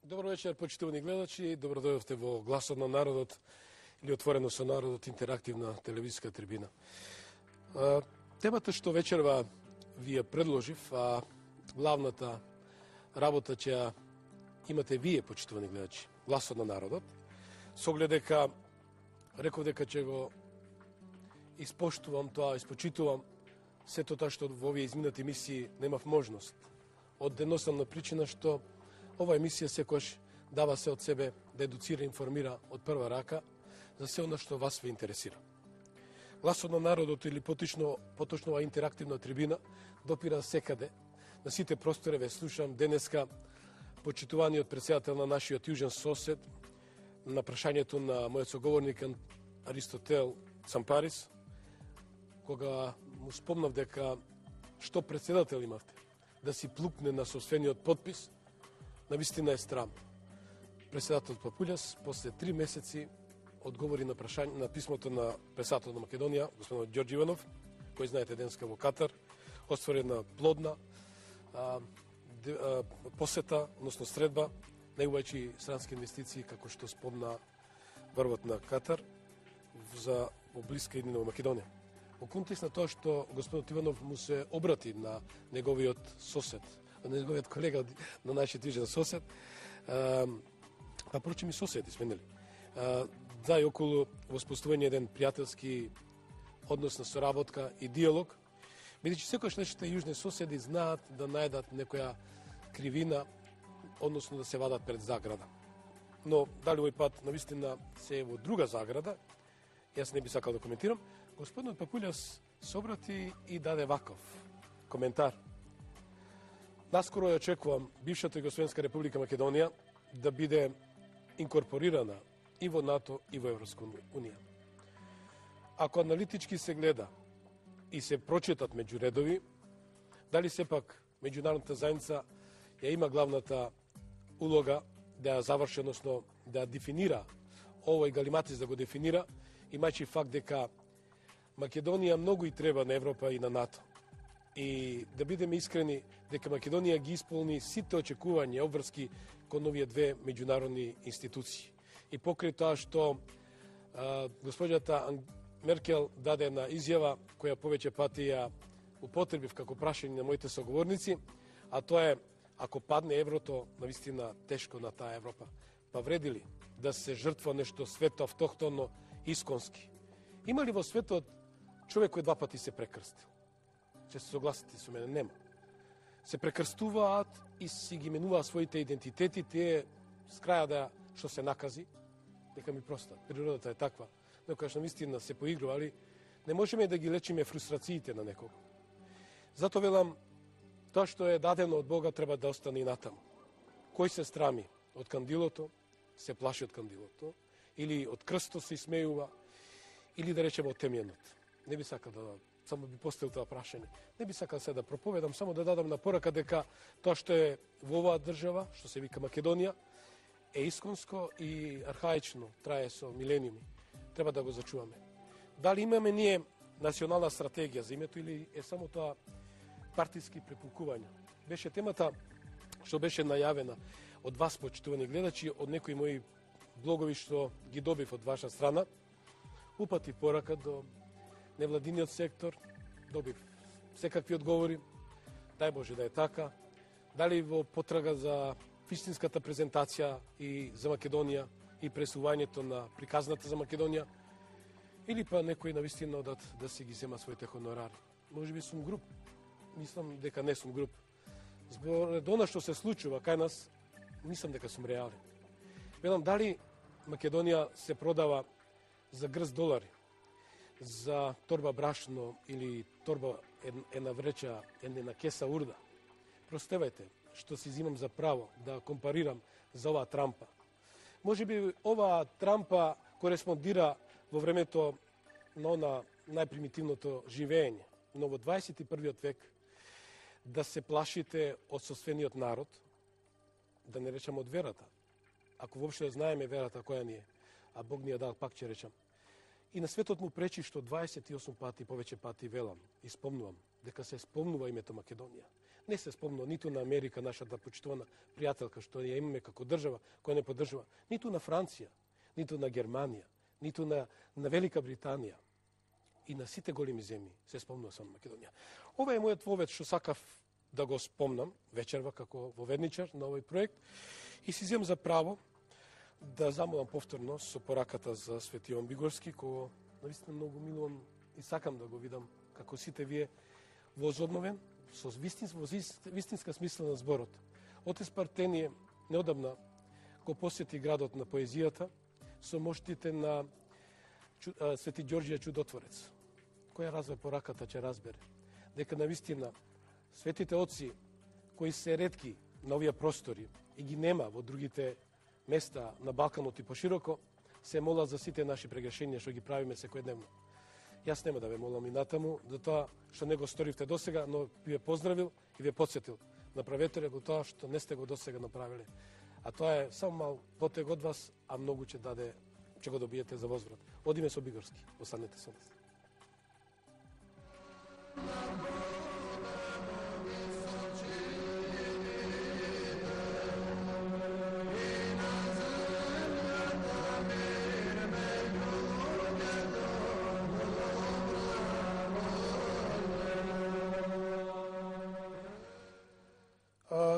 Добро вечер, почитувани гледачи. Добро дојдовте во Гласот на народот или Отворено со народот, интерактивна телевизиска трибина. Темата што вечерва ви ја предложив, а главната работа ќе ја имате вие, почитувани гледачи, Гласот на народот, со оглед дека реков дека ќе го испоштувам тоа, испочитувам сето тоа што во овие изминати емисии немав можност. Од едноставна причина што ова емисија секојаш дава се од себе да едуцира и информира од прва рака за се она што вас ве интересира. Гласот на народот или поточно оваа интерактивна трибина допира секаде. На сите простори ве слушам денеска почитуваниот претседател на нашиот јужен сосед, на прашањето на мојот соговорник Аристотел Цампарис, кога му спомнав дека што претседател имавте, да си плукне на собствениот подпис, навистина е срам. Претседателот Папуљас после 3 месеци одговори на прашање на писмото на претседателот на Македонија, господин Ѓорѓе Иванов, кој знаете денеска во Катар, остварена плодна посета, односно средба, најувајќи странски инвестиции, како што спомна врвот на Катар, за блиска иднина во Македонија. Во контекст на тоа што господинот Иванов му се обрати на неговиот сосед, неговиот колега на нашиот јужен сосед, па прочим и соседи сменили. Да, и околу воспоставување еден пријателски однос на соработка и диалог, бидејќи секојаш нашите јужни соседи знаат да најдат некоја кривина, односно да се вадат пред заграда. Но дали овој пат навистина се е во друга заграда, јас не би сакал да коментирам. Господинот Папуљас се обрати и даде ваков коментар. Наскоро ја очекувам бившата Југословенска република Македонија да биде инкорпорирана и во НАТО и во Европска унија. Ако аналитички се гледа и се прочитат меѓу редови, дали сепак меѓународната заедница ја има главната улога да ја заврши, односно да ја дефинира овој галиматис, да го дефинира, имајќи факт дека Македонија многу и треба на Европа и на НАТО. И да бидеме искрени дека Македонија ги исполни сите очекувања обврски кон овие две меѓународни институции. И покрај тоа што госпоѓата Меркел даде на изјава, која повеќе пати ја употребив како прашање на моите соговорници, а тоа е, ако падне еврото, навистина тешко на таа Европа, па вреди ли да се жртва нешто свето автохтонно, исконски? Има ли во светот човек кој 2 пати се прекрстил? Че се согласите со мене, нема. Се прекрстуваат и си ги менуваат своите идентитети, тие с краја да што се накази, дека ми простат. Природата е таква. Некојаш навистина се поигрували, не можеме да ги лечиме фрустрациите на некого. Зато велам, тоа што е дадено од Бога треба да остане и натаму. Кој се страми од кандилото, се плаши од кандилото, или од крстот се смејува, или да речеме од темјенот. Не би сакал да само би поставил тоа прашање. Не би сакал се да проповедам, само да дадам напорака дека тоа што е во оваа држава, што се вика Македонија, е исконско и архаично, трае со милениуми. Треба да го зачуваме. Дали имаме ние национална стратегија за името или е само тоа партиски препукувања? Беше темата што беше најавена од вас, почитувани гледачи, од некои мои блогови што ги добив од ваша страна. Упати порака до невладиниот сектор, добив секакви одговори, дај Боже да е така. Дали во потрага за вистинската презентација и за Македонија и пресувањето на приказната за Македонија, или па некој навистина одат да си ги зема своите хонорари. Може би сум груп, мислам дека не сум груп. Зборед она што се случува кај нас, мислам дека сум реален. Велам, дали Македонија се продава за грст долари, за торба брашно или торба една вреча, една кеса урда. Простевајте што си зимам за право да компарирам за оваа трампа. Може би оваа трампа кореспондира во времето на она најпримитивното живење, но во 21. век да се плашите од собствениот народ, да не речам од верата. Ако воопшто знаеме верата која ни е, а Бог ни ја дал, пак ќе речам. И на светот му пречи што 28 пати, повеќе пати велам и спомнувам дека се спомнува името Македонија. Не се спомна ниту на Америка, нашата почитувана пријателка, што ја имаме како држава, која не поддржува, ниту на Франција, ниту на Германија, ниту на Велика Британија и на сите големи земји се спомнува само Македонија. Ова е мојот вовед што сакав да го спомнам вечерва како воведничар на овој проект и си земам за право да замолам повторно со пораката за Свети Јован Бигорски, кого навистина многу милувам и сакам да го видам како сите вие возобновен, со вистинска смисла на зборот. Отец Партенije неодамна го посети градот на поезијата со моштите на Свети Ѓорѓија Чудотворец, која разве пораката ќе разбере дека навистина светите отци кои се ретки на овие простори и ги нема во другите места на Балканот и пошироко, се молат за сите наши прегрешенија што ги правиме секојдневно. Јас нема да ве молам и натаму за тоа што не го сторивте досега, но ви ве поздравил и ве потсетил. Направете го тоа што не сте го досега направиле. А тоа е само мал потег од вас, а многу ќе го добиете за возврат. Одиме со Бигорски, останете со нас.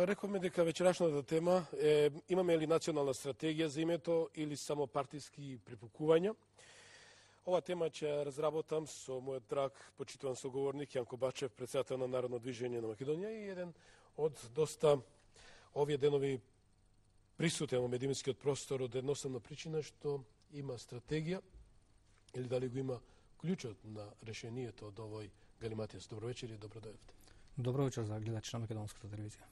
Рековме дека вечерашната тема е имаме ли национална стратегија за името или само партиски припукувања. Ова тема ќе разработам со мојот драг почитуван соговорник Јанко Бачев, председател на Народно движење на Македонија и еден од доста овие денови присутен во медиумскиот простор од едноставна причина што има стратегија или дали го има клучот на решението од овој галиматијас. Добро вечер и добро дојдовте. Добро вечер за гледачи на македонската телевизија.